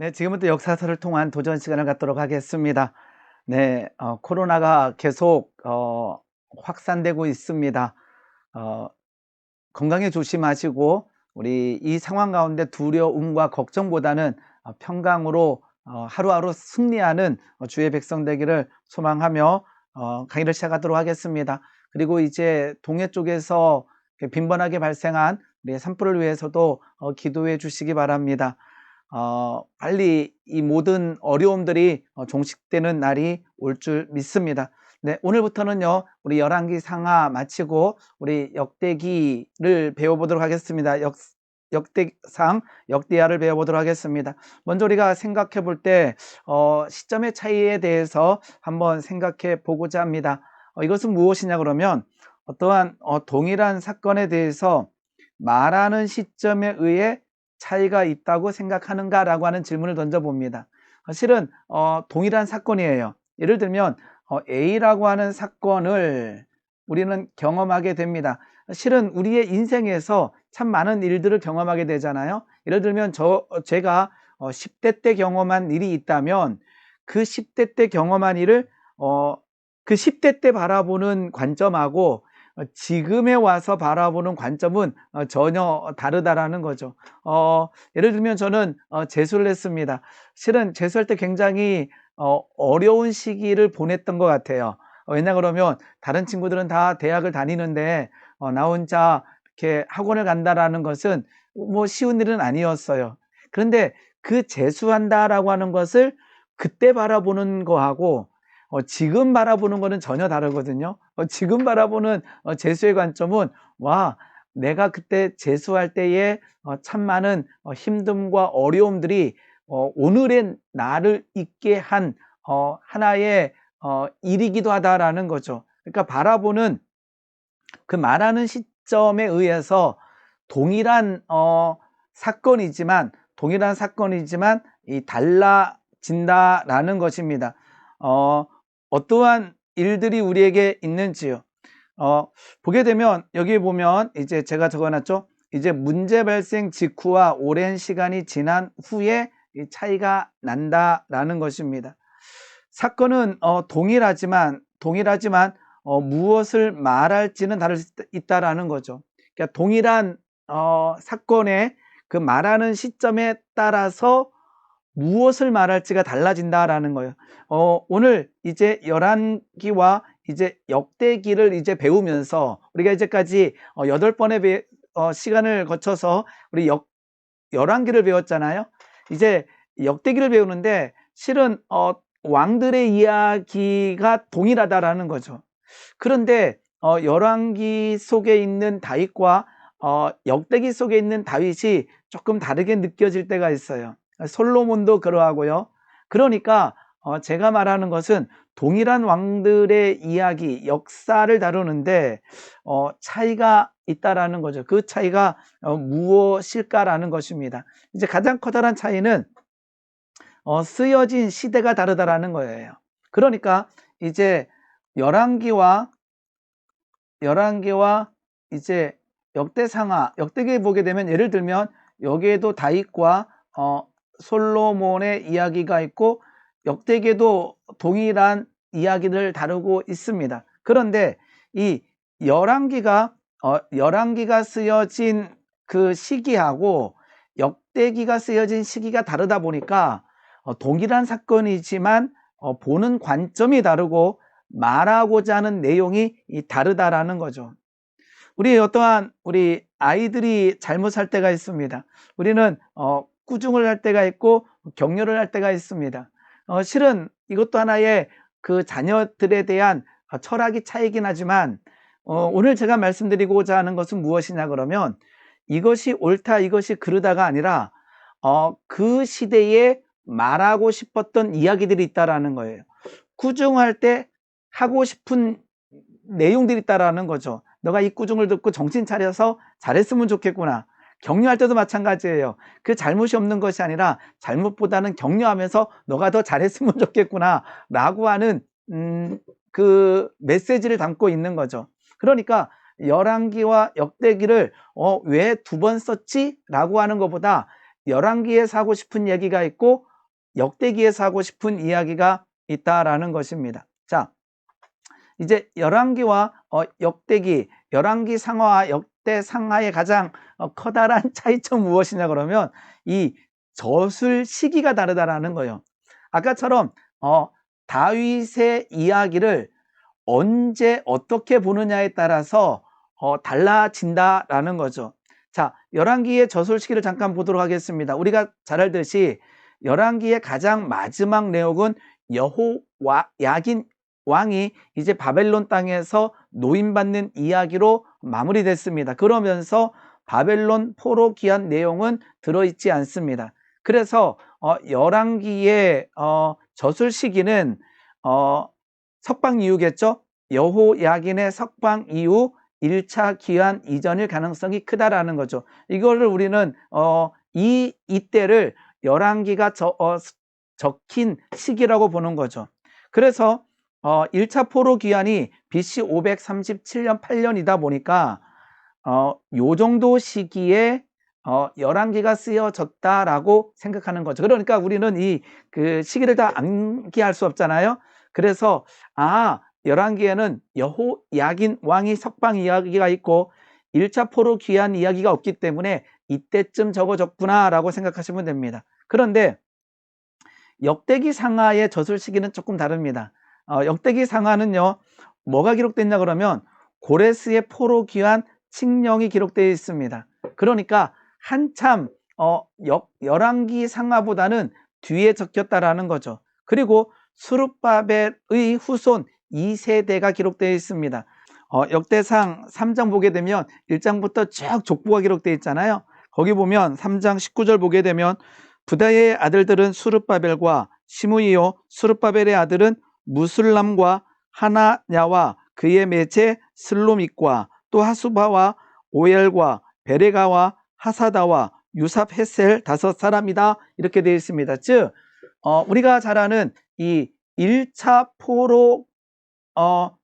네, 지금부터 역사서를 통한 도전 시간을 갖도록 하겠습니다. 네, 코로나가 계속 확산되고 있습니다. 어, 건강에 조심하시고 우리 이 상황 가운데 두려움과 걱정보다는 평강으로 하루하루 승리하는 주의 백성 되기를 소망하며 강의를 시작하도록 하겠습니다. 그리고 이제 동해 쪽에서 빈번하게 발생한 우리 산불을 위해서도 기도해 주시기 바랍니다. 빨리 이 모든 어려움들이 종식되는 날이 올 줄 믿습니다. 네, 오늘부터는요, 우리 열왕기 상하 마치고 우리 역대기를 배워보도록 하겠습니다. 역대상, 역대하를 배워보도록 하겠습니다. 먼저 우리가 생각해 볼 때, 시점의 차이에 대해서 한번 생각해 보고자 합니다. 이것은 무엇이냐 그러면, 어떠한 동일한 사건에 대해서 말하는 시점에 의해 차이가 있다고 생각하는가라고 하는 질문을 던져봅니다. 실은 동일한 사건이에요. 예를 들면 A라고 하는 사건을 우리는 경험하게 됩니다. 실은 우리의 인생에서 참 많은 일들을 경험하게 되잖아요. 예를 들면 제가 10대 때 경험한 일이 있다면 그 10대 때 경험한 일을 그 10대 때 바라보는 관점하고 지금에 와서 바라보는 관점은 전혀 다르다라는 거죠. 예를 들면 저는 재수를 했습니다. 실은 재수할 때 굉장히 어려운 시기를 보냈던 것 같아요. 왜냐 그러면 다른 친구들은 다 대학을 다니는데 나 혼자 이렇게 학원을 간다라는 것은 뭐 쉬운 일은 아니었어요. 그런데 그 재수한다라고 하는 것을 그때 바라보는 거하고 지금 바라보는 거는 전혀 다르거든요. 지금 바라보는 재수의 관점은 와, 내가 그때 재수할 때에 참 많은 힘듦과 어려움들이 오늘의 나를 있게 한 하나의 일이기도 하다라는 거죠. 그러니까 바라보는 그 말하는 시점에 의해서 동일한 사건이지만 이 달라진다라는 것입니다. 어떠한 일들이 우리에게 있는지요. 보게 되면 여기 보면 이제 제가 적어놨죠. 이제 문제 발생 직후와 오랜 시간이 지난 후에 이 차이가 난다라는 것입니다. 사건은 동일하지만 무엇을 말할지는 다를 수 있다라는 거죠. 그러니까 동일한 사건의 그 말하는 시점에 따라서 무엇을 말할지가 달라진다라는 거예요. 오늘 이제 열왕기와 이제 역대기를 이제 배우면서 우리가 이제까지 8번의 시간을 거쳐서 우리 열왕기를 배웠잖아요. 이제 역대기를 배우는데 실은 왕들의 이야기가 동일하다라는 거죠. 그런데 열왕기 속에 있는 다윗과 역대기 속에 있는 다윗이 조금 다르게 느껴질 때가 있어요. 솔로몬도 그러하고요. 그러니까 제가 말하는 것은 동일한 왕들의 이야기, 역사를 다루는데 차이가 있다라는 거죠. 그 차이가 무엇일까라는 것입니다. 이제 가장 커다란 차이는 쓰여진 시대가 다르다라는 거예요. 그러니까 이제 열왕기와 이제 역대상하, 역대기에 보게 되면 예를 들면 여기에도 다윗과 솔로몬의 이야기가 있고 역대기에도 동일한 이야기를 다루고 있습니다. 그런데 이 열왕기가 쓰여진 그 시기하고 역대기가 쓰여진 시기가 다르다 보니까 동일한 사건이지만 보는 관점이 다르고 말하고자 하는 내용이 다르다라는 거죠. 우리 아이들이 잘못할 때가 있습니다. 우리는 꾸중을 할 때가 있고 격려를 할 때가 있습니다. 실은 이것도 하나의 그 자녀들에 대한 철학이 차이긴 하지만 오늘 제가 말씀드리고자 하는 것은 무엇이냐 그러면 이것이 옳다 이것이 그르다가 아니라 그 시대에 말하고 싶었던 이야기들이 있다라는 거예요. 꾸중할 때 하고 싶은 내용들이 있다라는 거죠. 너가 이 꾸중을 듣고 정신 차려서 잘했으면 좋겠구나. 격려할 때도 마찬가지예요. 그 잘못이 없는 것이 아니라 잘못보다는 격려하면서 너가 더 잘했으면 좋겠구나 라고 하는 그 메시지를 담고 있는 거죠. 그러니까 열왕기와 역대기를 왜 2번 썼지? 라고 하는 것보다 열왕기에서 하고 싶은 얘기가 있고 역대기에서 하고 싶은 이야기가 있다라는 것입니다. 자, 이제 열왕기와 역대기, 열왕기 상하와 역대 상하의 가장 커다란 차이점 무엇이냐 그러면 이 저술 시기가 다르다라는 거예요. 아까처럼 다윗의 이야기를 언제 어떻게 보느냐에 따라서 달라진다라는 거죠. 자, 열왕기의 저술 시기를 잠깐 보도록 하겠습니다. 우리가 잘 알듯이 열왕기의 가장 마지막 내용은 여호야긴 왕이 이제 바벨론 땅에서 노임받는 이야기로 마무리됐습니다. 그러면서 바벨론 포로 귀환 내용은 들어있지 않습니다. 그래서 열왕기의 저술 시기는 석방 이후겠죠. 여호야긴의 석방 이후 1차 귀환 이전일 가능성이 크다라는 거죠. 이거를 우리는 이때를 열왕기가 적힌 시기라고 보는 거죠. 그래서 1차 포로 귀환이 BC 537년 8년이다 보니까 요 정도 시기에 열왕기가 쓰여졌다라고 생각하는 거죠. 그러니까 우리는 그 시기를 다 암기할 수 없잖아요. 그래서 열왕기에는 여호야긴 왕이 석방 이야기가 있고 1차 포로 귀환 이야기가 없기 때문에 이때쯤 적어졌구나 라고 생각하시면 됩니다. 그런데 역대기 상하의 저술 시기는 조금 다릅니다. 역대기 상하는요, 뭐가 기록됐냐 그러면 고레스의 포로 귀환 칙령이 기록되어 있습니다. 그러니까 한참 열왕기 상하보다는 뒤에 적혔다라는 거죠. 그리고 스룹바벨의 후손 2세대가 기록되어 있습니다. 역대상 3장 보게 되면 1장부터 쭉 족보가 기록되어 있잖아요. 거기 보면 3장 19절 보게 되면 부다의 아들들은 스룹바벨과 시므이요, 스룹바벨의 아들은 무술람과 하나냐와 그의 매체 슬로믹과 또 하수바와 오엘과 베레가와 하사다와 유삽 헤셀 5사람이다 이렇게 되어 있습니다. 즉 우리가 잘 아는 이 1차 포로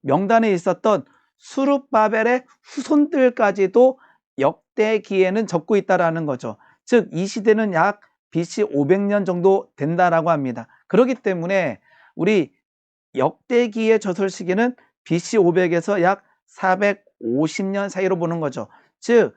명단에 있었던 스룹바벨의 후손들까지도 역대기에는 적고 있다라는 거죠. 즉 이 시대는 약 BC 500년 정도 된다라고 합니다. 그렇기 때문에 우리 역대기의 저술 시기는 BC 500에서 약 450년 사이로 보는 거죠. 즉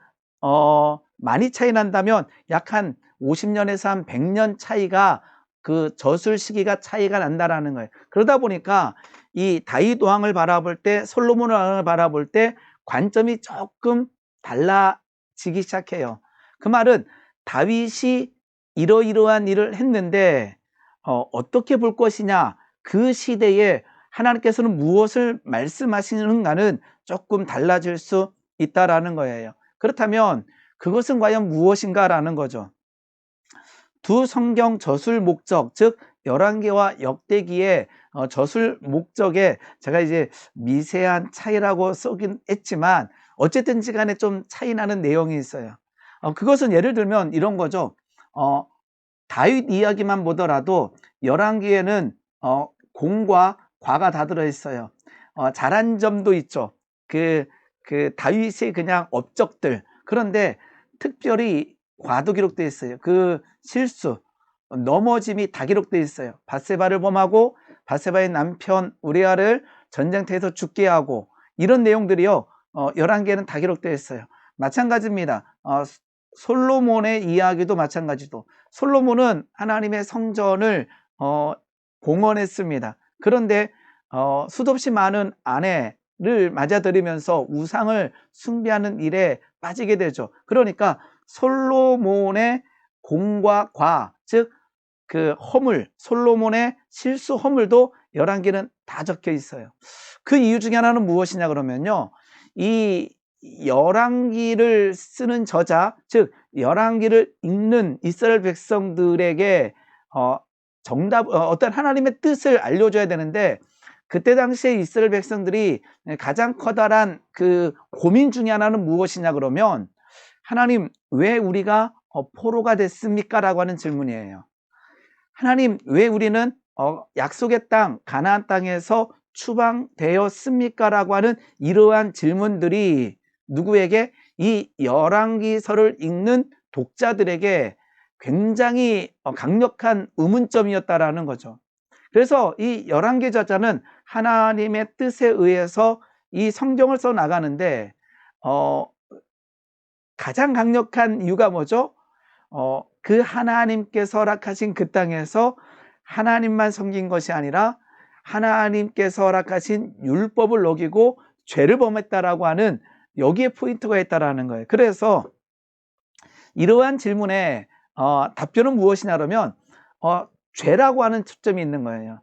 많이 차이 난다면 약 한 50년에서 한 100년 차이가 그 저술 시기가 차이가 난다라는 거예요. 그러다 보니까 이 다윗 왕을 바라볼 때, 솔로몬 왕을 바라볼 때 관점이 조금 달라지기 시작해요. 그 말은 다윗이 이러이러한 일을 했는데 어떻게 볼 것이냐, 그 시대에 하나님께서는 무엇을 말씀하시는가는 조금 달라질 수 있다라는 거예요. 그렇다면 그것은 과연 무엇인가라는 거죠. 두 성경 저술 목적, 즉 열왕기와 역대기의 저술 목적에 제가 이제 미세한 차이라고 쓰긴 했지만 어쨌든지 간에 좀 차이 나는 내용이 있어요. 그것은 예를 들면 이런 거죠. 다윗 이야기만 보더라도 열왕기에는 공과 과가 다 들어있어요. 잘한 점도 있죠. 그 다윗의 그냥 업적들. 그런데 특별히 과도 기록되어 있어요. 그 실수, 넘어짐이 다 기록되어 있어요. 밧세바를 범하고 밧세바의 남편 우리아를 전쟁터에서 죽게 하고 이런 내용들이요. 열왕기에는 다 기록되어 있어요. 마찬가지입니다. 솔로몬의 이야기도 마찬가지도. 솔로몬은 하나님의 성전을 봉헌했습니다. 그런데 수도 없이 많은 아내를 맞아들이면서 우상을 숭배하는 일에 빠지게 되죠. 그러니까 솔로몬의 공과 과, 즉 그 허물, 솔로몬의 실수 허물도 열왕기는 다 적혀 있어요. 그 이유 중에 하나는 무엇이냐 그러면요, 이 열왕기를 쓰는 저자, 즉 열왕기를 읽는 이스라엘 백성들에게 어떤 하나님의 뜻을 알려줘야 되는데, 그때 당시에 이스라엘 백성들이 가장 커다란 그 고민 중에 하나는 무엇이냐 그러면, 하나님 왜 우리가 포로가 됐습니까? 라고 하는 질문이에요. 하나님 왜 우리는 약속의 땅 가나안 땅에서 추방되었습니까? 라고 하는 이러한 질문들이 누구에게? 이 열왕기서를 읽는 독자들에게 굉장히 강력한 의문점이었다라는 거죠. 그래서 이 열왕기 저자는 하나님의 뜻에 의해서 이 성경을 써 나가는데 가장 강력한 이유가 뭐죠? 그 하나님께서 허락하신 그 땅에서 하나님만 섬긴 것이 아니라 하나님께서 허락하신 율법을 어기고 죄를 범했다라고 하는 여기에 포인트가 있다라는 거예요. 그래서 이러한 질문에 답변은 무엇이냐 그러면 죄라고 하는 초점이 있는 거예요.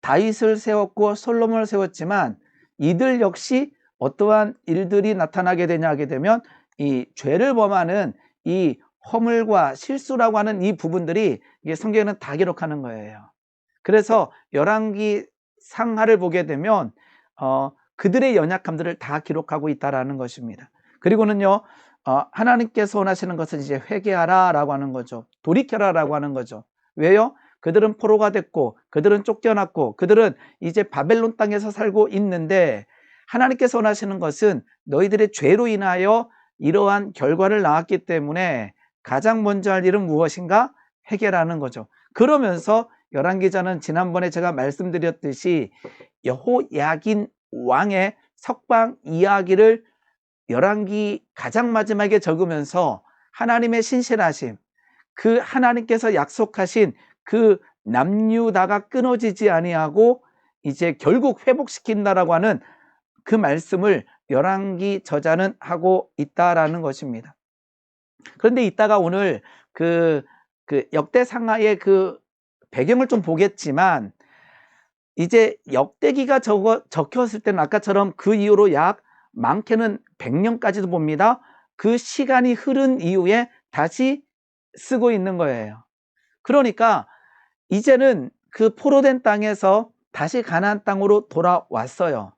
다윗을 세웠고 솔로몬을 세웠지만 이들 역시 어떠한 일들이 나타나게 되냐 하게 되면 이 죄를 범하는 이 허물과 실수라고 하는 이 부분들이 이게 성경에는 다 기록하는 거예요. 그래서 열왕기 상하를 보게 되면 그들의 연약함들을 다 기록하고 있다라는 것입니다. 그리고는요, 하나님께서 원하시는 것은 이제 회개하라 라고 하는 거죠. 돌이켜라 라고 하는 거죠. 왜요? 그들은 포로가 됐고 그들은 쫓겨났고 그들은 이제 바벨론 땅에서 살고 있는데 하나님께서 원하시는 것은 너희들의 죄로 인하여 이러한 결과를 낳았기 때문에 가장 먼저 할 일은 무엇인가? 회개라는 거죠. 그러면서 열왕기자는 지난번에 제가 말씀드렸듯이 여호야긴 왕의 석방 이야기를 열왕기 가장 마지막에 적으면서 하나님의 신실하심, 그 하나님께서 약속하신 그 남유다가 끊어지지 아니하고 이제 결국 회복시킨다라고 하는 그 말씀을 열왕기 저자는 하고 있다라는 것입니다. 그런데 이따가 오늘 그 역대상하의 그 배경을 좀 보겠지만 이제 역대기가 적혔을 때는 아까처럼 그 이후로 약 많게는 100년까지도 봅니다. 그 시간이 흐른 이후에 다시 쓰고 있는 거예요. 그러니까 이제는 그 포로된 땅에서 다시 가나안 땅으로 돌아왔어요.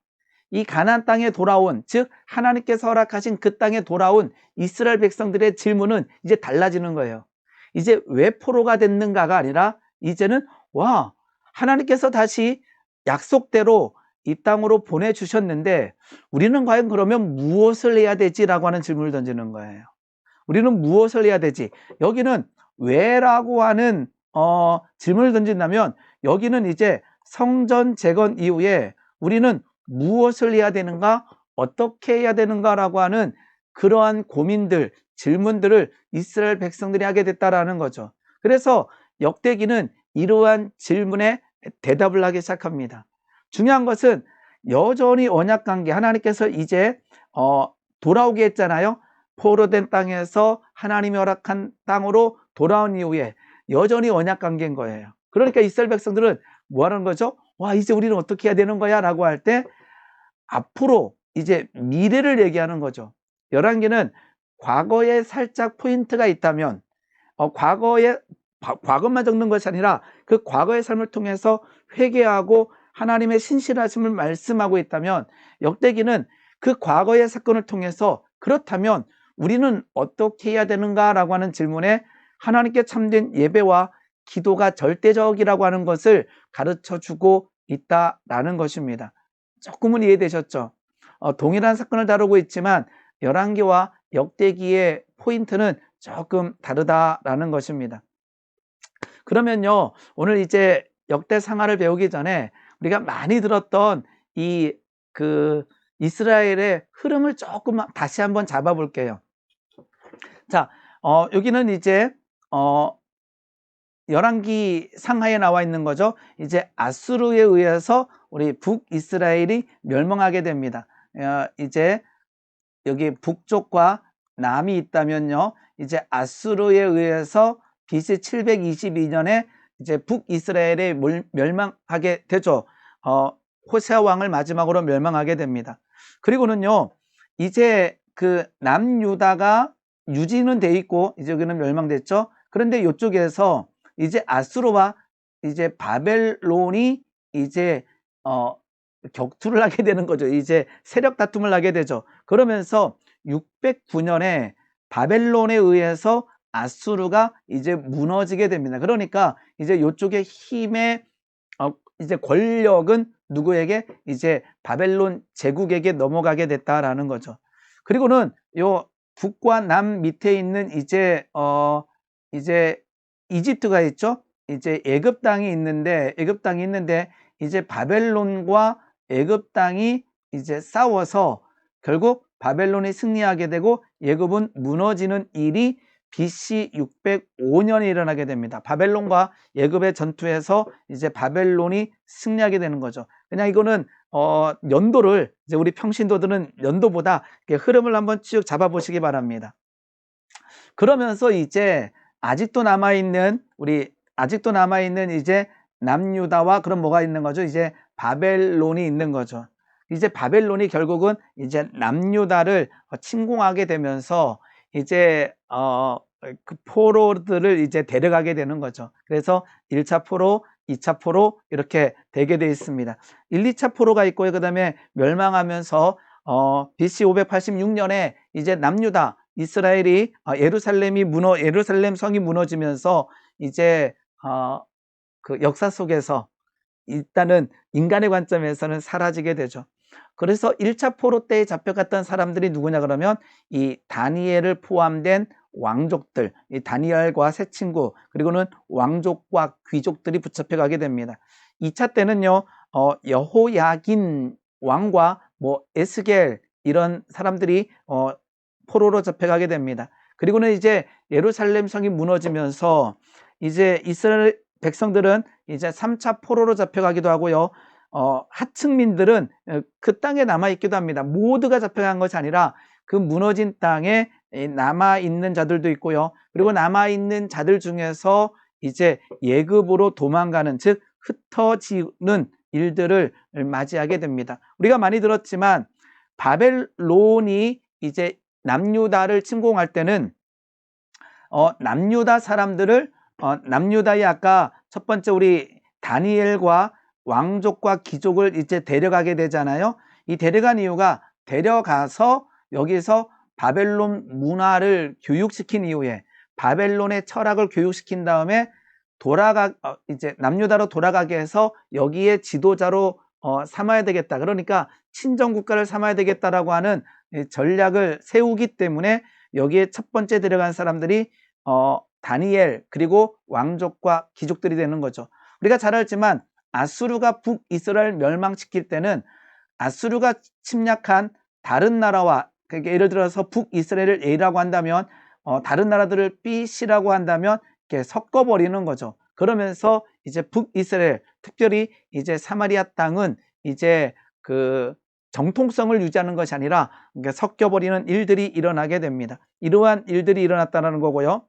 이 가나안 땅에 돌아온, 즉 하나님께서 허락하신 그 땅에 돌아온 이스라엘 백성들의 질문은 이제 달라지는 거예요. 이제 왜 포로가 됐는가가 아니라 이제는 와, 하나님께서 다시 약속대로 이 땅으로 보내주셨는데 우리는 과연 그러면 무엇을 해야 되지라고 하는 질문을 던지는 거예요. 우리는 무엇을 해야 되지? 여기는 왜라고 하는 질문을 던진다면 여기는 이제 성전 재건 이후에 우리는 무엇을 해야 되는가? 어떻게 해야 되는가라고 하는 그러한 고민들, 질문들을 이스라엘 백성들이 하게 됐다라는 거죠. 그래서 역대기는 이러한 질문에 대답을 하기 시작합니다. 중요한 것은 여전히 언약관계, 하나님께서 이제 돌아오게 했잖아요. 포로된 땅에서 하나님이 허락한 땅으로 돌아온 이후에 여전히 언약관계인 거예요. 그러니까 이스라엘 백성들은 뭐 하는 거죠? 와, 이제 우리는 어떻게 해야 되는 거야? 라고 할 때 앞으로 이제 미래를 얘기하는 거죠. 열왕기는 과거에 살짝 포인트가 있다면 과거만 적는 것이 아니라 그 과거의 삶을 통해서 회개하고 하나님의 신실하심을 말씀하고 있다면 역대기는 그 과거의 사건을 통해서 그렇다면 우리는 어떻게 해야 되는가라고 하는 질문에 하나님께 참된 예배와 기도가 절대적이라고 하는 것을 가르쳐주고 있다라는 것입니다. 조금은 이해되셨죠? 동일한 사건을 다루고 있지만 열왕기와 역대기의 포인트는 조금 다르다라는 것입니다. 그러면요, 오늘 이제 역대상하를 배우기 전에 우리가 많이 들었던 이 이스라엘의 흐름을 조금 다시 한번 잡아볼게요. 자, 여기는 이제 열왕기 상하에 나와 있는 거죠. 이제 아수르에 의해서 우리 북이스라엘이 멸망하게 됩니다. 이제 여기 북쪽과 남이 있다면요, 이제 아수르에 의해서 BC 722년에 이제 북이스라엘이 멸망하게 되죠. 호세아 왕을 마지막으로 멸망하게 됩니다. 그리고는요, 이제 그 남유다가 유지는 돼 있고 이제 여기는 멸망됐죠. 그런데 이쪽에서 이제 아수르와 이제 바벨론이 이제 격투를 하게 되는 거죠. 이제 세력 다툼을 하게 되죠. 그러면서 609년에 바벨론에 의해서 아수르가 이제 무너지게 됩니다. 그러니까 이제 이쪽의 힘의 이제 권력은 누구에게? 이제 바벨론 제국에게 넘어가게 됐다라는 거죠. 그리고는 요 북과 남 밑에 있는 이제 이제 이집트가 있죠. 이제 애굽 땅이 있는데 이제 바벨론과 애굽 땅이 이제 싸워서 결국 바벨론이 승리하게 되고 애굽은 무너지는 일이 BC 605년에 일어나게 됩니다. 바벨론과 애굽의 전투에서 이제 바벨론이 승리하게 되는 거죠. 그냥 이거는 연도를 이제 우리 평신도들은 연도보다 흐름을 한번 쭉 잡아보시기 바랍니다. 그러면서 이제 아직도 남아있는 이제 남유다와 그럼 뭐가 있는 거죠? 이제 바벨론이 있는 거죠. 이제 바벨론이 결국은 이제 남유다를 침공하게 되면서 이제 그 포로들을 이제 데려가게 되는 거죠. 그래서 1차 포로, 2차 포로 이렇게 되게 되어 있습니다. 1, 2차 포로가 있고요. 그다음에 멸망하면서 BC 586년에 이제 남유다 이스라엘이 예루살렘 성이 무너지면서 이제 그 역사 속에서 일단은 인간의 관점에서는 사라지게 되죠. 그래서 1차 포로 때에 잡혀갔던 사람들이 누구냐 그러면 이 다니엘을 포함된 왕족들, 이 다니엘과 세 친구, 그리고는 왕족과 귀족들이 붙잡혀 가게 됩니다. 2차 때는요, 여호야긴 왕과 뭐 에스겔 이런 사람들이 포로로 잡혀가게 됩니다. 그리고는 이제 예루살렘 성이 무너지면서 이제 이스라엘 백성들은 이제 3차 포로로 잡혀가기도 하고요. 하층민들은 그 땅에 남아있기도 합니다. 모두가 잡혀간 것이 아니라 그 무너진 땅에 남아있는 자들도 있고요. 그리고 남아있는 자들 중에서 이제 예굽으로 도망가는, 즉 흩어지는 일들을 맞이하게 됩니다. 우리가 많이 들었지만 바벨론이 이제 남유다를 침공할 때는 남유다 사람들을 남유다의 아까 첫 번째 우리 다니엘과 왕족과 귀족을 이제 데려가게 되잖아요. 이 데려간 이유가 데려가서 여기서 바벨론 문화를 교육시킨 이후에 바벨론의 철학을 교육시킨 다음에 이제 남유다로 돌아가게 해서 여기에 지도자로 삼아야 되겠다. 그러니까 친정 국가를 삼아야 되겠다라고 하는 전략을 세우기 때문에 여기에 첫 번째 데려간 사람들이 다니엘 그리고 왕족과 귀족들이 되는 거죠. 우리가 잘 알지만 아수르가 북이스라엘 멸망시킬 때는 아수르가 침략한 다른 나라와, 그러니까 예를 들어서 북이스라엘을 A라고 한다면 다른 나라들을 B, C라고 한다면 이렇게 섞어버리는 거죠. 그러면서 이제 북이스라엘, 특별히 이제 사마리아 땅은 이제 그 정통성을 유지하는 것이 아니라 그러니까 섞여버리는 일들이 일어나게 됩니다. 이러한 일들이 일어났다는 거고요.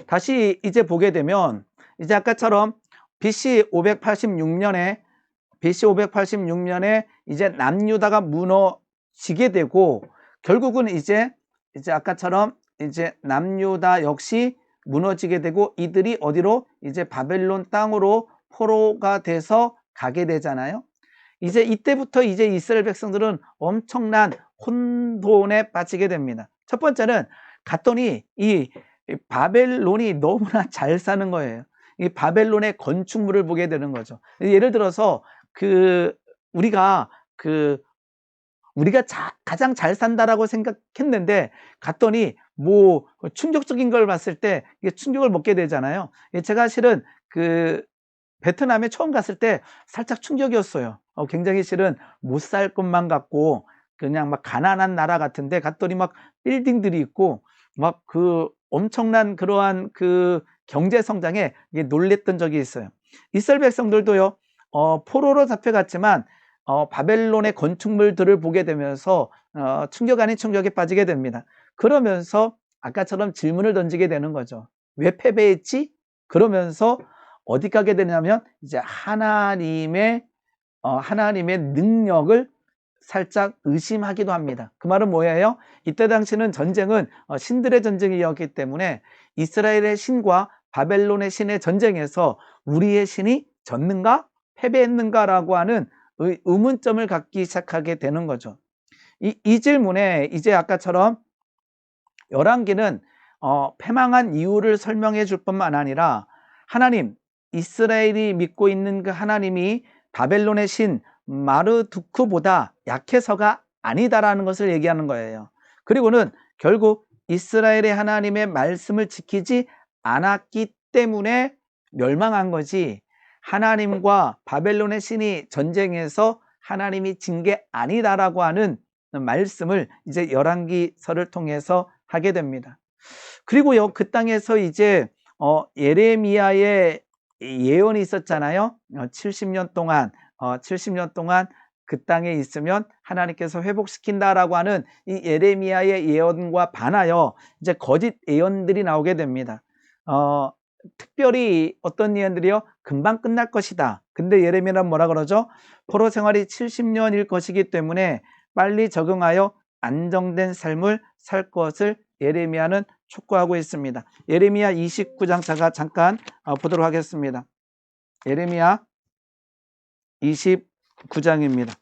다시 이제 보게 되면 이제 아까처럼 BC 586년에 이제 남유다가 무너지게 되고 결국은 이제 아까처럼 이제 남유다 역시 무너지게 되고 이들이 어디로 이제 바벨론 땅으로 포로가 돼서 가게 되잖아요. 이제 이때부터 이제 이스라엘 백성들은 엄청난 혼돈에 빠지게 됩니다. 첫 번째는 갔더니 이 바벨론이 너무나 잘 사는 거예요. 이 바벨론의 건축물을 보게 되는 거죠. 예를 들어서 우리가 가장 잘 산다라고 생각했는데 갔더니 뭐 충격적인 걸 봤을 때 이게 충격을 먹게 되잖아요. 제가 실은 베트남에 처음 갔을 때 살짝 충격이었어요. 굉장히 실은 못 살 것만 같고 그냥 막 가난한 나라 같은데 갔더니 막 빌딩들이 있고 막 엄청난 그러한 경제 성장에 놀랬던 적이 있어요. 이스라엘 백성들도요, 포로로 잡혀갔지만 바벨론의 건축물들을 보게 되면서 충격 아닌 충격에 빠지게 됩니다. 그러면서 아까처럼 질문을 던지게 되는 거죠. 왜 패배했지? 그러면서 어디 가게 되냐면 이제 하나님의 능력을 살짝 의심하기도 합니다. 그 말은 뭐예요? 이때 당시는 전쟁은 신들의 전쟁이었기 때문에 이스라엘의 신과 바벨론의 신의 전쟁에서 우리의 신이 졌는가? 패배했는가라고 하는 의문점을 갖기 시작하게 되는 거죠. 이 질문에 이제 아까처럼 열왕기는 패망한 이유를 설명해 줄 뿐만 아니라 하나님, 이스라엘이 믿고 있는 그 하나님이 바벨론의 신 마르두크보다 약해서가 아니다라는 것을 얘기하는 거예요. 그리고는 결국 이스라엘의 하나님의 말씀을 지키지 않았기 때문에 멸망한 거지, 하나님과 바벨론의 신이 전쟁해서 하나님이 진 게 아니다라고 하는 말씀을 이제 열왕기서를 통해서 하게 됩니다. 그리고요, 그 땅에서 이제 예레미야의 예언이 있었잖아요. 70년 동안 그 땅에 있으면 하나님께서 회복시킨다라고 하는 이 예레미야의 예언과 반하여 이제 거짓 예언들이 나오게 됩니다. 특별히 어떤 예언들이요? 금방 끝날 것이다. 근데 예레미야는 뭐라 그러죠? 포로 생활이 70년일 것이기 때문에 빨리 적응하여 안정된 삶을 살 것을 예레미야는 촉구하고 있습니다. 예레미야 29장 제가 잠깐 보도록 하겠습니다. 예레미야 29장입니다.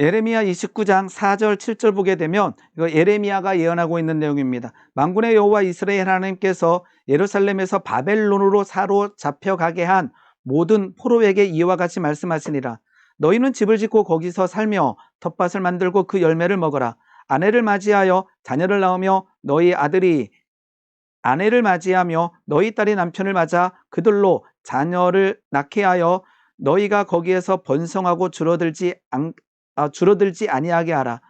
예레미야 29장 4절 7절 보게 되면 이거 예레미야가 예언하고 있는 내용입니다. 만군의 여호와 이스라엘 하나님께서 예루살렘에서 바벨론으로 사로잡혀가게 한 모든 포로에게 이와 같이 말씀하시니라. 너희는 집을 짓고 거기서 살며 텃밭을 만들고 그 열매를 먹어라. 아내를 맞이하여 자녀를 낳으며 너희 아들이 아내를 맞이하며 너희 딸이 남편을 맞아 그들로 자녀를 낳게 하여 너희가 거기에서 번성하고 줄어들지 아니하게 하라.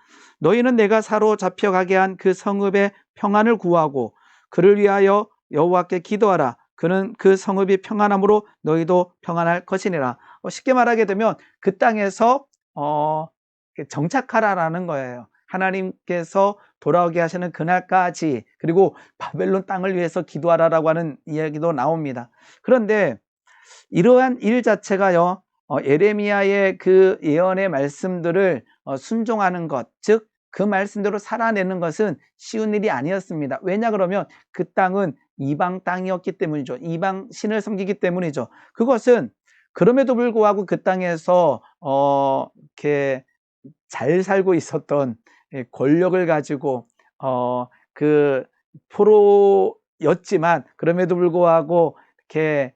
너희는 내가 사로잡혀가게 한 그 성읍의 평안을 구하고 그를 위하여 여호와께 기도하라. 그는 그 성읍이 평안함으로 너희도 평안할 것이니라. 쉽게 말하게 되면 그 땅에서 정착하라라는 거예요. 하나님께서 돌아오게 하시는 그날까지, 그리고 바벨론 땅을 위해서 기도하라라고 하는 이야기도 나옵니다. 그런데 이러한 일 자체가요, 예레미야의 그 예언의 말씀들을 순종하는 것, 즉 그 말씀대로 살아내는 것은 쉬운 일이 아니었습니다. 왜냐 그러면 그 땅은 이방 땅이었기 때문이죠. 이방 신을 섬기기 때문이죠. 그것은 그럼에도 불구하고 그 땅에서 이렇게 잘 살고 있었던 권력을 가지고 그 포로였지만 그럼에도 불구하고 이렇게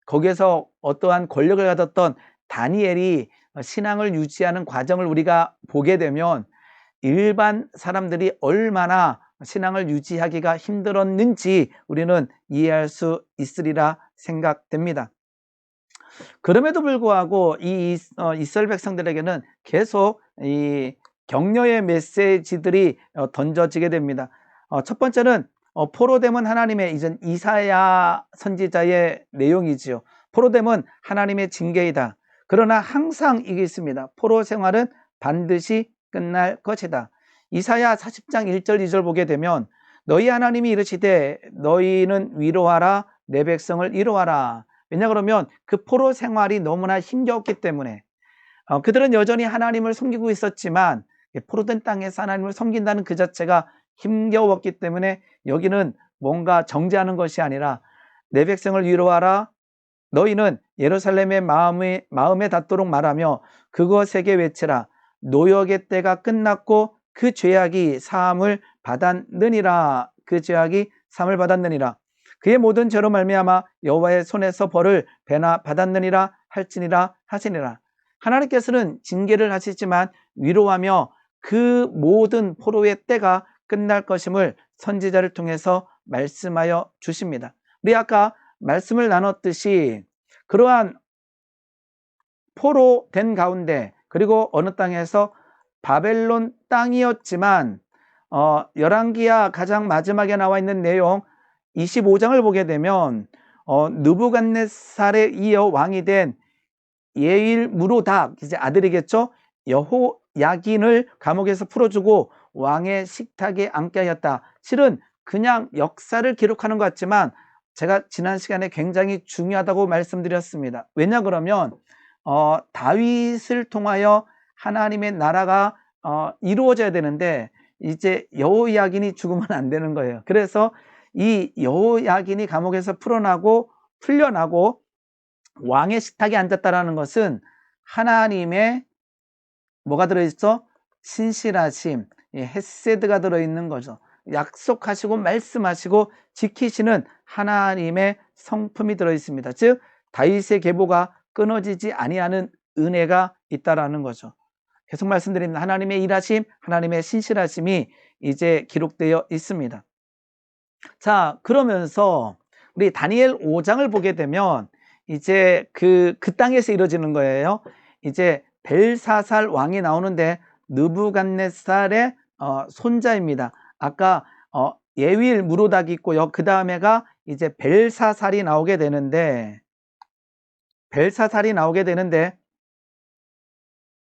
거기에서 어떠한 권력을 가졌던 다니엘이 신앙을 유지하는 과정을 우리가 보게 되면 일반 사람들이 얼마나 신앙을 유지하기가 힘들었는지 우리는 이해할 수 있으리라 생각됩니다. 그럼에도 불구하고 이 이스라엘 백성들에게는 계속 이 격려의 메시지들이 던져지게 됩니다. 첫 번째는 포로됨은 하나님의 이사야 선지자의 내용이지요. 포로됨은 하나님의 징계이다. 그러나 항상 이게 있습니다. 포로 생활은 반드시 끝날 것이다. 이사야 40장 1절 2절 보게 되면 너희 하나님이 이르시되 너희는 위로하라 내 백성을 위로하라. 왜냐 그러면 그 포로 생활이 너무나 힘겨웠기 때문에 그들은 여전히 하나님을 섬기고 있었지만 포로된 땅에서 하나님을 섬긴다는 그 자체가 힘겨웠기 때문에 여기는 뭔가 정죄하는 것이 아니라 내 백성을 위로하라. 너희는 예루살렘의 마음에 닿도록 말하며 그것에게 외치라. 노역의 때가 끝났고 그 죄악이 사함을 받았느니라. 그 죄악이 사함을 받았느니라. 그의 모든 죄로 말미암아 여호와의 손에서 벌을 배나 받았느니라 할지니라 하시니라. 하나님께서는 징계를 하시지만 위로하며 그 모든 포로의 때가 끝날 것임을 선지자를 통해서 말씀하여 주십니다. 우리 아까 말씀을 나눴듯이 그러한 포로 된 가운데 그리고 어느 땅에서 바벨론 땅이었지만 열왕기야 가장 마지막에 나와 있는 내용 25장을 보게 되면 느부갓네살에 이어 왕이 된 예일무로닥 이제 아들이겠죠. 여호야긴을 감옥에서 풀어주고 왕의 식탁에 앉게 하였다. 실은 그냥 역사를 기록하는 것 같지만 제가 지난 시간에 굉장히 중요하다고 말씀드렸습니다. 왜냐 그러면 다윗을 통하여 하나님의 나라가 이루어져야 되는데 이제 여호야긴이 죽으면 안 되는 거예요. 그래서 이 여호야긴이 감옥에서 풀려나고 왕의 식탁에 앉았다라는 것은 하나님의 뭐가 들어있어? 신실하심, 헤세드가 들어있는 거죠. 약속하시고 말씀하시고 지키시는 하나님의 성품이 들어있습니다. 즉 다윗의 계보가 끊어지지 아니하는 은혜가 있다라는 거죠. 계속 말씀드립니다. 하나님의 일하심, 하나님의 신실하심이 이제 기록되어 있습니다. 자, 그러면서 우리 다니엘 5장을 보게 되면 이제 그 땅에서 이루어지는 거예요. 이제 벨사살 왕이 나오는데 느부갓네살의 손자입니다. 아까 예윌 무로닥이 있고요. 그 다음에가 이제 벨사살이 나오게 되는데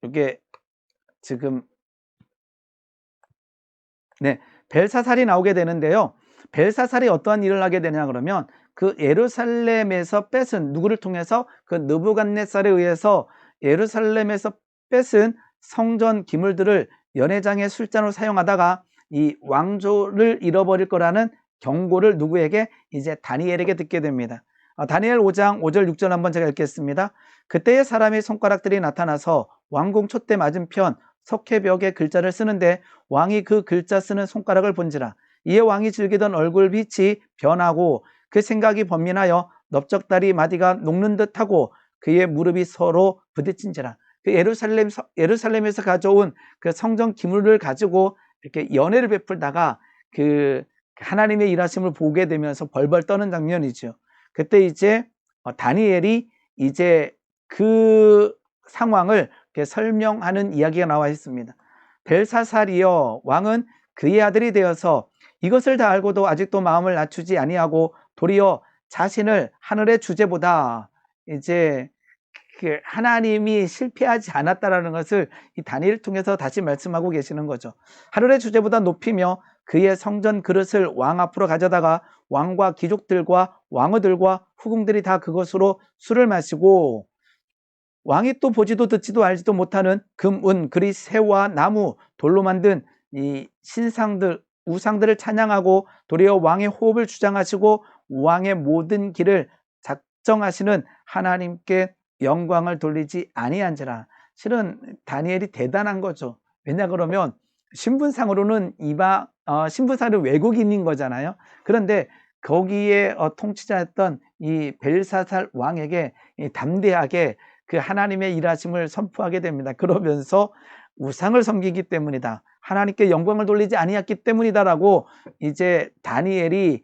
이게 지금 벨사살이 나오게 되는데요. 벨사살이 어떠한 일을 하게 되냐 그러면 그 예루살렘에서 뺏은 누구를 통해서 그 느부갓네살에 의해서 예루살렘에서 뺏은 성전 기물들을 연회장의 술잔으로 사용하다가 이 왕조를 잃어버릴 거라는 경고를 누구에게? 이제 다니엘에게 듣게 됩니다. 다니엘 5장 5절 6절 한번 제가 읽겠습니다. 그때의 사람의 손가락들이 나타나서 왕궁 촛대 맞은편 석회벽에 글자를 쓰는데 왕이 그 글자 쓰는 손가락을 본지라. 이에 왕이 즐기던 얼굴빛이 변하고 그 생각이 번민하여 넓적다리 마디가 녹는 듯하고 그의 무릎이 서로 부딪힌지라. 그 예루살렘에서 가져온 그 성전 기물을 가지고 이렇게 연회를 베풀다가 그 하나님의 일하심을 보게 되면서 벌벌 떠는 장면이죠. 그때 이제 다니엘이 이제 그 상황을 이렇게 설명하는 이야기가 나와 있습니다. 벨사살이여 왕은 그의 아들이 되어서 이것을 다 알고도 아직도 마음을 낮추지 아니하고 도리어 자신을 하늘의 주제보다 이제 그 하나님이 실패하지 않았다라는 것을 이 다니엘을 통해서 다시 말씀하고 계시는 거죠. 하늘의 주제보다 높이며 그의 성전 그릇을 왕 앞으로 가져다가 왕과 귀족들과 왕후들과 후궁들이 다 그것으로 술을 마시고 왕이 또 보지도 듣지도 알지도 못하는 금, 은, 그리 새와 나무, 돌로 만든 이 신상들, 우상들을 찬양하고 도리어 왕의 호흡을 주장하시고 왕의 모든 길을 작정하시는 하나님께 영광을 돌리지 아니한지라. 실은 다니엘이 대단한 거죠. 왜냐 그러면 신분상으로는 신분상으로 외국인인 거잖아요. 그런데 거기에 통치자였던 이 벨사살 왕에게 담대하게 그 하나님의 일하심을 선포하게 됩니다. 그러면서 우상을 섬기기 때문이다. 하나님께 영광을 돌리지 아니했기 때문이다라고 이제 다니엘이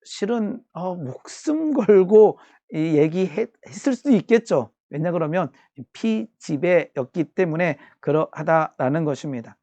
실은 목숨 걸고 얘기했을 수도 있겠죠. 왜냐 그러면 피지배였기 때문에 그러하다라는 것입니다.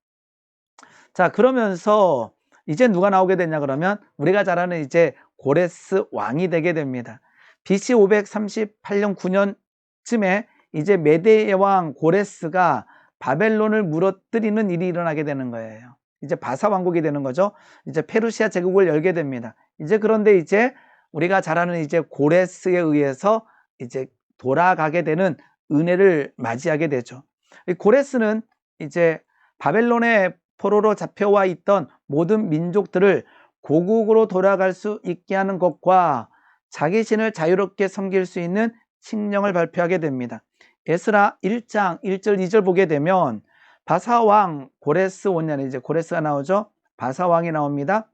자, 그러면서 이제 누가 나오게 되냐 그러면 우리가 잘 아는 이제 고레스 왕이 되게 됩니다. BC 538년 9년쯤에 이제 메대의 왕 고레스가 바벨론을 무너뜨리는 일이 일어나게 되는 거예요. 이제 바사 왕국이 되는 거죠. 이제 페르시아 제국을 열게 됩니다. 이제 그런데 이제 우리가 잘 아는 이제 고레스에 의해서 이제 돌아가게 되는 은혜를 맞이하게 되죠. 이 고레스는 이제 바벨론의 포로로 잡혀와 있던 모든 민족들을 고국으로 돌아갈 수 있게 하는 것과 자기 신을 자유롭게 섬길 수 있는 칙령을 발표하게 됩니다. 에스라 1장 1절 2절 보게 되면 바사왕 고레스 원년에 이제 고레스가 나오죠. 바사왕이 나옵니다.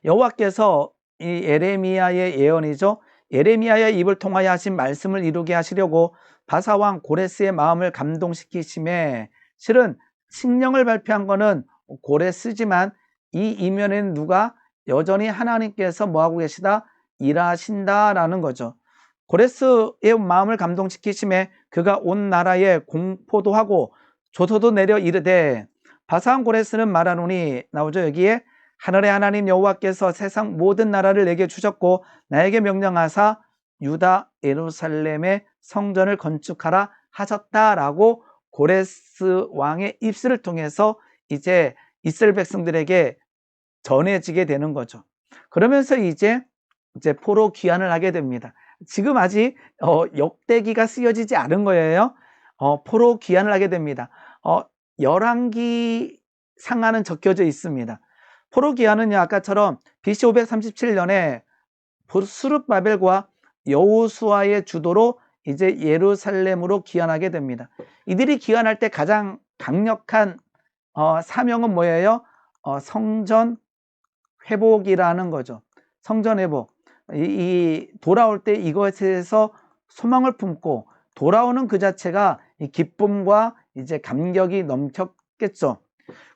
여호와께서 이 예레미야의 예언이죠. 예레미야의 입을 통하여 하신 말씀을 이루게 하시려고 바사왕 고레스의 마음을 감동시키심에 실은 칙령을 발표한 거는 고레스지만 이 이면에는 누가 여전히 하나님께서 뭐하고 계시다? 일하신다라는 거죠. 고레스의 마음을 감동시키심에 그가 온 나라에 공포도 하고 조서도 내려 이르되 바사왕 고레스는 말하노니 나오죠. 여기에 하늘의 하나님 여호와께서 세상 모든 나라를 내게 주셨고 나에게 명령하사 유다 예루살렘의 성전을 건축하라 하셨다라고 고레스 왕의 입술을 통해서 이제 이스라엘 백성들에게 전해지게 되는 거죠. 그러면서 이제 포로 귀환을 하게 됩니다. 지금 아직 역대기가 쓰여지지 않은 거예요. 포로 귀환을 하게 됩니다. 열왕기 상하는 적혀져 있습니다. 포로 귀환은 아까처럼 BC 537년에 수룹바벨과 여호수아의 주도로 이제 예루살렘으로 귀환하게 됩니다. 이들이 귀환할 때 가장 강력한 사명은 뭐예요? 성전 회복이라는 거죠. 성전 회복. 돌아올 때 이것에서 소망을 품고 돌아오는 그 자체가 이 기쁨과 이제 감격이 넘쳤겠죠.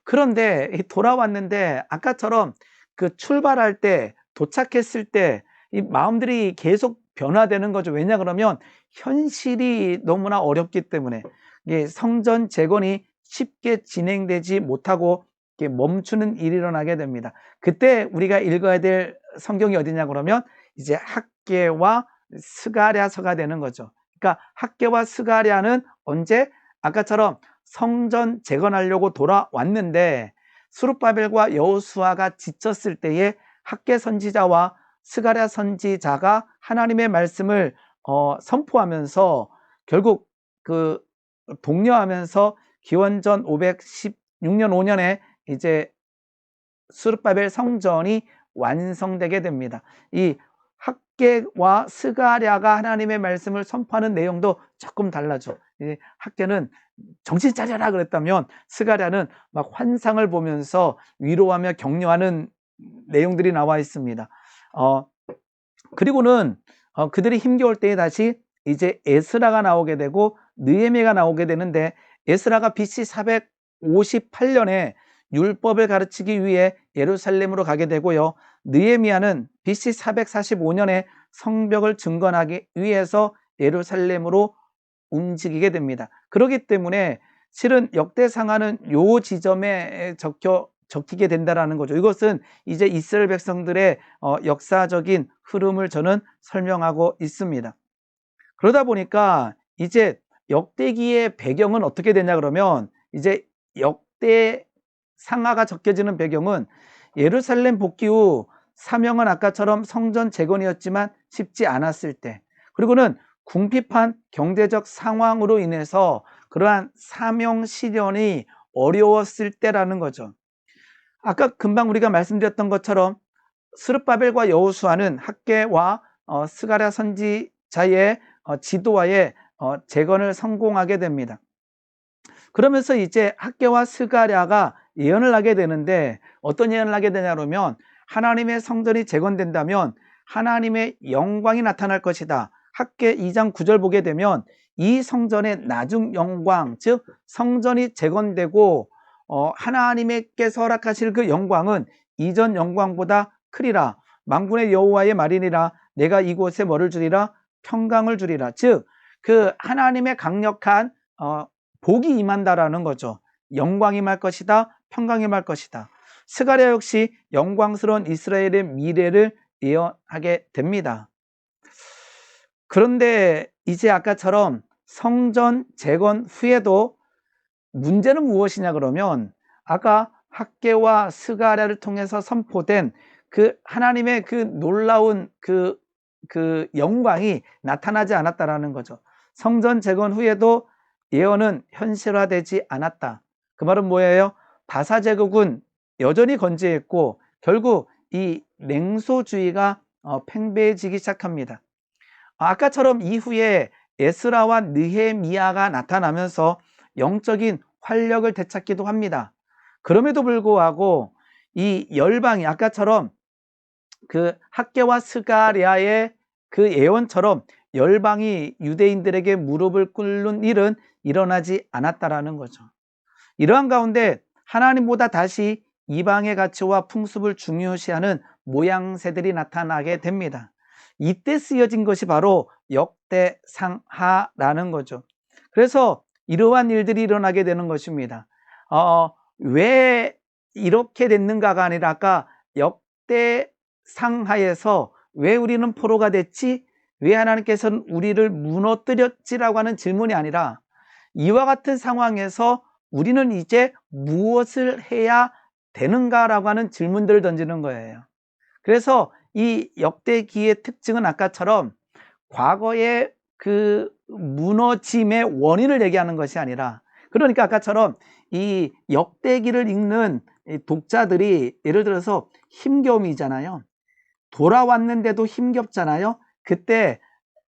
그런데 돌아왔는데 아까처럼 그 출발할 때, 도착했을 때 이 마음들이 계속 변화되는 거죠. 왜냐 그러면 현실이 너무나 어렵기 때문에 이게 성전 재건이 쉽게 진행되지 못하고 이렇게 멈추는 일이 일어나게 됩니다. 그때 우리가 읽어야 될 성경이 어디냐 그러면 이제 학개와 스가랴서가 되는 거죠. 그러니까 학개와 스가랴는 언제? 아까처럼 성전 재건하려고 돌아왔는데 스룹바벨과 여호수아가 지쳤을 때에 학개 선지자와 스가랴 선지자가 하나님의 말씀을 선포하면서 결국 그 독려하면서 기원전 516년 5년에 이제 스룹바벨 성전이 완성되게 됩니다. 이 학개와 스가랴가 하나님의 말씀을 선포하는 내용도 조금 달라져. 학개는 정신 차려라 그랬다면 스가랴는 막 환상을 보면서 위로하며 격려하는 내용들이 나와 있습니다. 그리고는 그들이 힘겨울 때에 다시 이제 에스라가 나오게 되고 느헤미야가 나오게 되는데 에스라가 BC 458년에 율법을 가르치기 위해 예루살렘으로 가게 되고요. 느헤미야는 BC 445년에 성벽을 증건하기 위해서 예루살렘으로 움직이게 됩니다. 그렇기 때문에 실은 역대상하는 요 지점에 적히게 된다는 거죠. 이것은 이제 이스라엘 백성들의 역사적인 흐름을 저는 설명하고 있습니다. 그러다 보니까 이제 역대기의 배경은 어떻게 되냐 그러면 이제 역대 상하가 적혀지는 배경은 예루살렘 복귀 후 사명은 아까처럼 성전 재건이었지만 쉽지 않았을 때, 그리고는 궁핍한 경제적 상황으로 인해서 그러한 사명 실현이 어려웠을 때라는 거죠. 아까 금방 우리가 말씀드렸던 것처럼 스룹바벨과 여호수아는 학개와 스가랴 선지자의 지도하에 재건을 성공하게 됩니다. 그러면서 이제 학개와 스가랴가 예언을 하게 되는데 어떤 예언을 하게 되냐 그러면 하나님의 성전이 재건된다면 하나님의 영광이 나타날 것이다. 학개 2장 9절 보게 되면 이 성전의 나중 영광, 즉 성전이 재건되고 하나님께서 허락하실 그 영광은 이전 영광보다 크리라. 만군의 여호와의 말이니라. 내가 이곳에 뭐를 주리라? 평강을 주리라. 즉 그 하나님의 강력한 복이 임한다라는 거죠. 영광이 임할 것이다. 평강이 임할 것이다. 스가랴 역시 영광스러운 이스라엘의 미래를 예언하게 됩니다. 그런데 이제 아까처럼 성전 재건 후에도 문제는 무엇이냐 그러면 아까 학개와 스가랴를 통해서 선포된 그 하나님의 그 놀라운 그 영광이 나타나지 않았다라는 거죠. 성전 재건 후에도 예언은 현실화되지 않았다. 그 말은 뭐예요? 바사 제국은 여전히 건재했고 결국 이 냉소주의가 팽배해지기 시작합니다. 아까처럼 이후에 에스라와 느헤미야가 나타나면서 영적인 활력을 되찾기도 합니다. 그럼에도 불구하고 이 열방이 아까처럼 그 학개와 스가랴의 그 예언처럼 열방이 유대인들에게 무릎을 꿇는 일은 일어나지 않았다라는 거죠. 이러한 가운데 하나님보다 다시 이방의 가치와 풍습을 중요시하는 모양새들이 나타나게 됩니다. 이때 쓰여진 것이 바로 역대상하라는 거죠. 그래서 이러한 일들이 일어나게 되는 것입니다. 왜 이렇게 됐는가가 아니라 아까 역대상하에서 왜 우리는 포로가 됐지? 왜 하나님께서는 우리를 무너뜨렸지라고 하는 질문이 아니라 이와 같은 상황에서 우리는 이제 무엇을 해야 되는가라고 하는 질문들을 던지는 거예요. 그래서 이 역대기의 특징은 아까처럼 과거의 그 무너짐의 원인을 얘기하는 것이 아니라, 그러니까 아까처럼 이 역대기를 읽는 독자들이 예를 들어서 힘겨움이잖아요. 돌아왔는데도 힘겹잖아요. 그때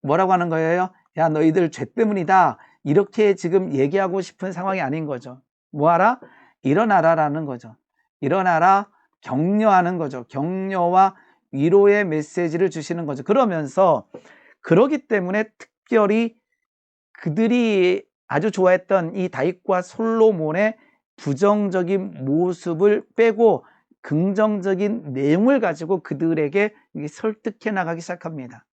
뭐라고 하는 거예요? 야, 너희들 죄 때문이다. 이렇게 지금 얘기하고 싶은 상황이 아닌 거죠. 뭐하라? 일어나라라는 거죠. 일어나라, 격려하는 거죠. 격려와 위로의 메시지를 주시는 거죠. 그러면서 그러기 때문에 특별히 그들이 아주 좋아했던 이 다윗과 솔로몬의 부정적인 모습을 빼고 긍정적인 내용을 가지고 그들에게 설득해 나가기 시작합니다.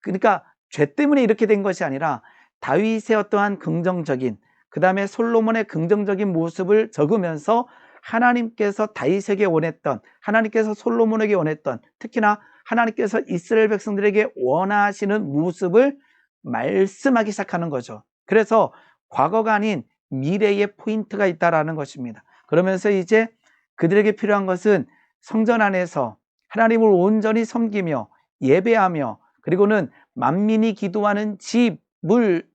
그러니까 죄 때문에 이렇게 된 것이 아니라 다윗의 어떠한 긍정적인, 그 다음에 솔로몬의 긍정적인 모습을 적으면서 하나님께서 다윗에게 원했던, 하나님께서 솔로몬에게 원했던, 특히나 하나님께서 이스라엘 백성들에게 원하시는 모습을 말씀하기 시작하는 거죠. 그래서 과거가 아닌 미래의 포인트가 있다라는 것입니다. 그러면서 이제 그들에게 필요한 것은 성전 안에서 하나님을 온전히 섬기며 예배하며, 그리고는 만민이 기도하는 집을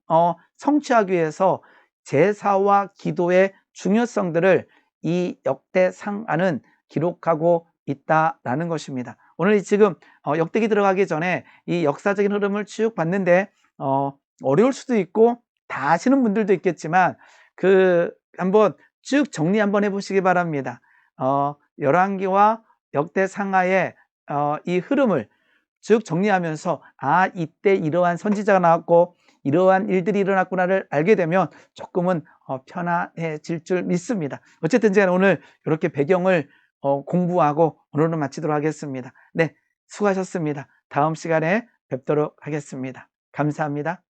성취하기 위해서 제사와 기도의 중요성들을 이 역대상하는 기록하고 있다라는 것입니다. 오늘 지금 역대기 들어가기 전에 이 역사적인 흐름을 쭉 봤는데 어려울 수도 있고 다 아시는 분들도 있겠지만 한번 쭉 정리 한번 해보시기 바랍니다. 열왕기와 역대상하의 이 흐름을 쭉 정리하면서 이때 이러한 선지자가 나왔고 이러한 일들이 일어났구나를 알게 되면 조금은 편안해질 줄 믿습니다. 어쨌든 제가 오늘 이렇게 배경을 공부하고 오늘은 마치도록 하겠습니다. 네, 수고하셨습니다. 다음 시간에 뵙도록 하겠습니다. 감사합니다.